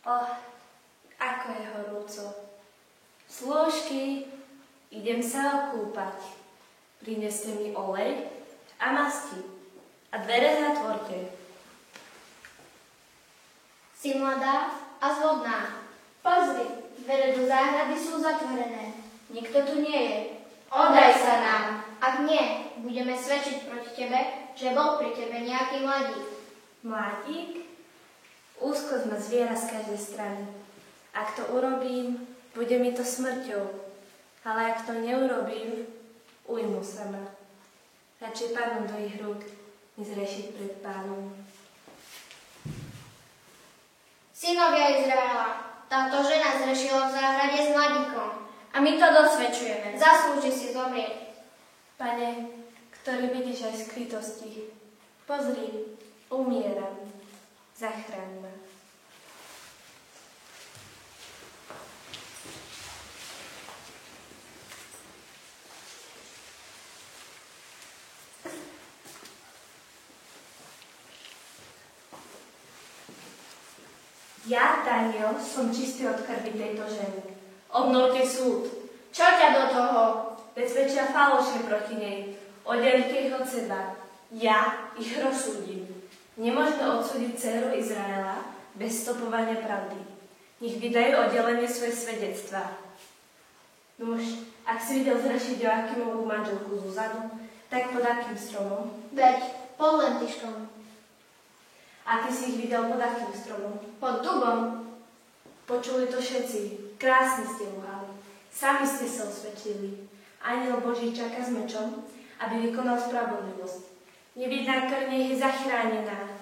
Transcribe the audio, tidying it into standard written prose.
Oh, ako je horúco. Slúžky, idem sa okúpať. Prineste mi olej a masti a dvere zatvorte. Si mladá a zvodná. Pozri, dvere do záhrady sú zatvorené. Nikto tu nie je. Oddaj sa nám. Ak nie, budeme svedčiť proti tebe, že bol pri tebe nejaký mladík. Mladík? Úzkosť ma zviera z každej strany. Ak to urobím, bude mi to smrťou. Ale ak to neurobím, ujmu sa ma. Radšej padnú do ich rúk, než zrešiť pred Pánom. Synovia Izraela, táto žena zrešila v záhrade s mladíkom. A my to dosvedčujeme. Zaslúži si zomrieť. Pane, ktorý vidíš aj skrytosti, pozri, umieram. Zachráň ma. Ja, Daniel, som čistý od krvi tejto ženy. Obnovte súd. Čo ťa do toho? Veď svedčia falošne proti nej. Oddelte ich od seba. Ja ich rozsúdim. Nemôžeme odsúdiť dceru Izraela bez stopovania pravdy. Nech vydajú oddelenie svoje svedectvá. Nuž, ak si videl zrešiť Joachimovú manželku Zuzanu, tak pod akým stromom? Veď, pod lentiškom. A ty si ich videl pod akým stromom? Pod dubom. Počuli to všetci. Krásne ste uhali. Sami ste sa osvedčili. Anjel Boží čaká s mečom, aby vykonal spravodlivosť. Nevidná krv nech je zachránená.